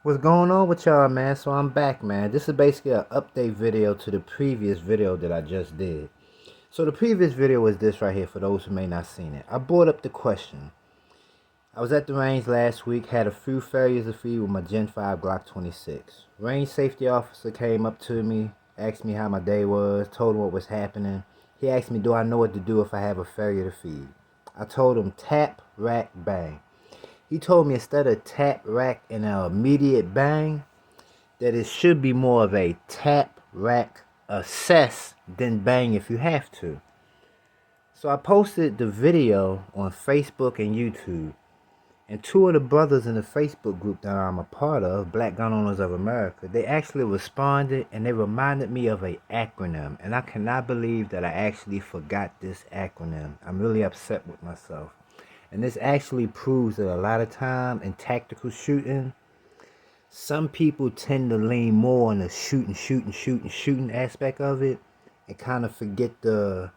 What's going on with y'all, man? So I'm back, man. This is basically an update video to the previous video that I just did. So the previous video was this right here for those who may not seen it. I brought up the question. I was at the range last week, had a few failures of feed with my Gen 5 Glock 26. Range safety officer came up to me, asked me how my day was, told him what was happening. He asked me, do I know what to do if I have a failure to feed? I told him tap, rack, bang. He told me instead of tap, rack, and an immediate bang, that it should be more of a tap, rack, assess, then bang if you have to. So I posted the video on Facebook and YouTube. And two of the brothers in the Facebook group that I'm a part of, Black Gun Owners of America, they actually responded and they reminded me of an acronym. And I cannot believe that I actually forgot this acronym. I'm really upset with myself. And this actually proves that a lot of time in tactical shooting, some people tend to lean more on the shooting aspect of it and kind of forget the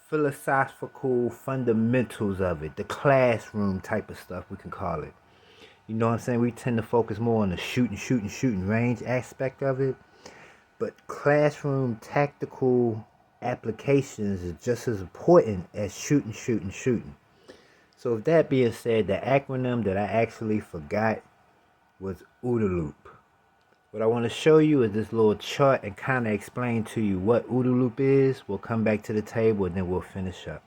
philosophical fundamentals of it, the classroom type of stuff we can call it. You know what I'm saying? We tend to focus more on the shooting range aspect of it, but classroom tactical applications is just as important as shooting. So with that being said, the acronym that I actually forgot was OODA Loop. What I want to show you is this little chart and kind of explain to you what OODA Loop is. We'll come back to the table and then we'll finish up.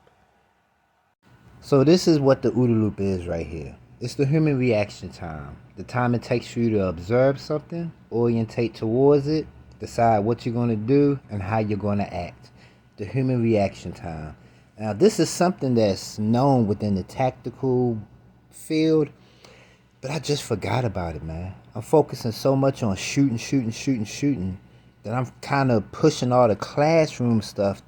So this is what the OODA Loop is right here. It's the human reaction time. The time it takes for you to observe something, orientate towards it, decide what you're going to do, and how you're going to act. The human reaction time. Now this is something that's known within the tactical field, but I just forgot about it, man. I'm focusing so much on shooting that I'm kind of pushing all the classroom stuff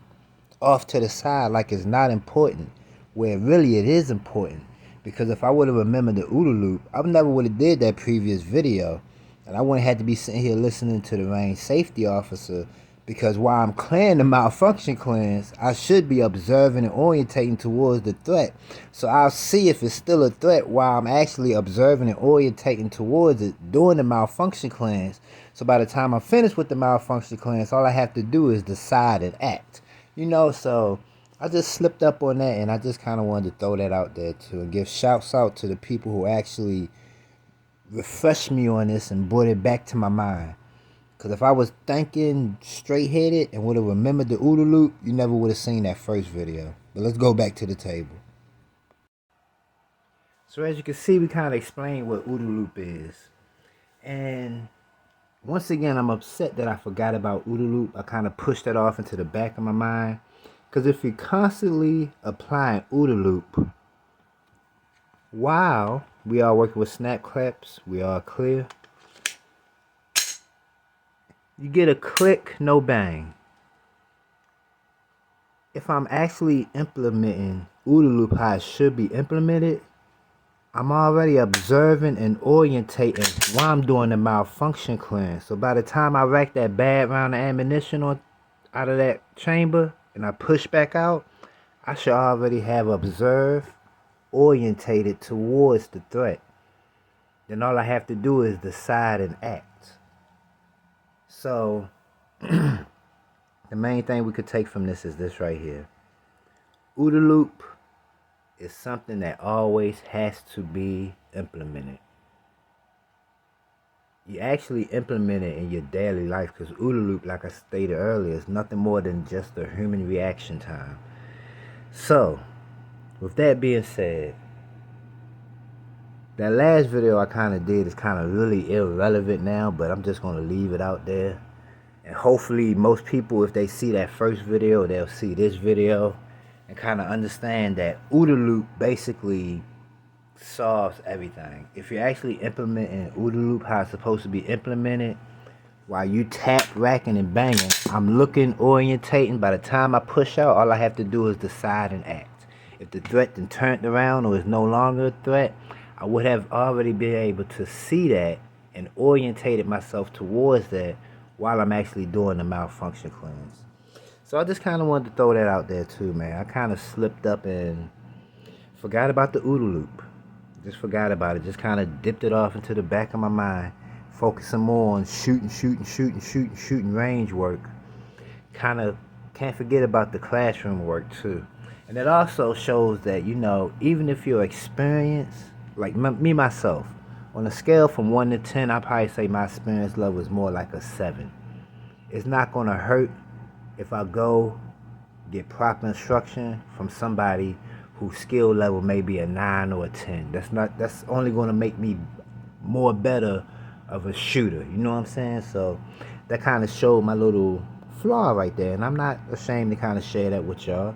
off to the side like it's not important, where really it is important. Because if I would have remembered the OODA Loop, I never would have did that previous video, and I wouldn't have had to be sitting here listening to the range safety officer, because while I'm clearing the malfunction clearance, I should be observing and orientating towards the threat. So I'll see if it's still a threat while I'm actually observing and orientating towards it, doing the malfunction clearance. So by the time I'm finished with the malfunction clearance, all I have to do is decide and act. You know, so I just slipped up on that, and I just kind of wanted to throw that out there too, and give shouts out to the people who actually refreshed me on this and brought it back to my mind. Because if I was thinking straight-headed and would have remembered the OODA Loop, you never would have seen that first video. But let's go back to the table. So as you can see, we kind of explained what OODA Loop is. And once again, I'm upset that I forgot about OODA Loop. I kind of pushed that off into the back of my mind. Because if you're constantly applying OODA Loop while we are working with snap claps, we are clear. You get a click, no bang. If I'm actually implementing OODA Loop how it should be implemented, I'm already observing and orientating while I'm doing the malfunction clearance. So by the time I rack that bad round of ammunition out of that chamber and I push back out, I should already have observed, orientated towards the threat. Then all I have to do is decide and act. So, the main thing we could take from this is this right here. OODA Loop is something that always has to be implemented. You actually implement it in your daily life, because OODA Loop, like I stated earlier, is nothing more than just a human reaction time. So, with that being said, that last video I kind of did is kind of really irrelevant now, but I'm just going to leave it out there. And hopefully most people, if they see that first video, they'll see this video and kind of understand that OODA Loop basically solves everything. If you're actually implementing OODA Loop how it's supposed to be implemented, while you tap, racking, and banging, I'm looking, orientating. By the time I push out, all I have to do is decide and act. If the threat then turned around or is no longer a threat, I would have already been able to see that and orientated myself towards that while I'm actually doing the malfunction cleanse. So I just kind of wanted to throw that out there too, man. I kind of slipped up and forgot about the OODA Loop. Just forgot about it. Just kind of dipped it off into the back of my mind. focusing more on shooting range work. Kind of can't forget about the classroom work too. And it also shows that, you know, even if you're experienced, like me myself, on a scale from 1 to 10, I probably say my experience level is more like a 7. It's not going to hurt if I go get proper instruction from somebody whose skill level may be a 9 or a 10. That's only going to make me more better of a shooter. You know what I'm saying? So that kind of showed my little flaw right there, and I'm not ashamed to kind of share that with y'all.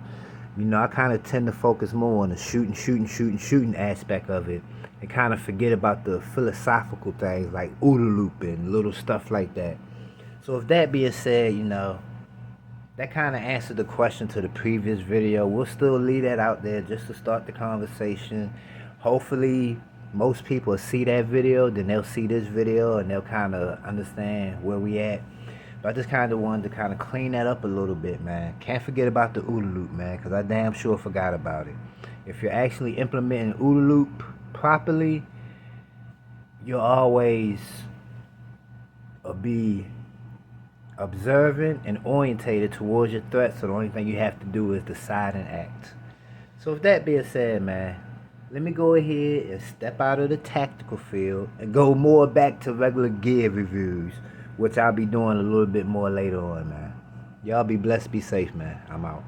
You know, I kind of tend to focus more on the shooting aspect of it, and kind of forget about the philosophical things like OODA loop and little stuff like that. So with that being said, you know, that kind of answered the question to the previous video. We'll still leave that out there just to start the conversation. Hopefully most people see that video, then they'll see this video and they'll kind of understand where we at. But I just kind of wanted to kind of clean that up a little bit, man. Can't forget about the OODA loop, man, because I damn sure forgot about it. If you're actually implementing OODA loop properly, you'll always be observant and orientated towards your threat, so the only thing you have to do is decide and act. So with that being said, man, let me go ahead and step out of the tactical field and go more back to regular gear reviews, which I'll be doing a little bit more later on, man. Y'all be blessed, be safe, man. I'm out.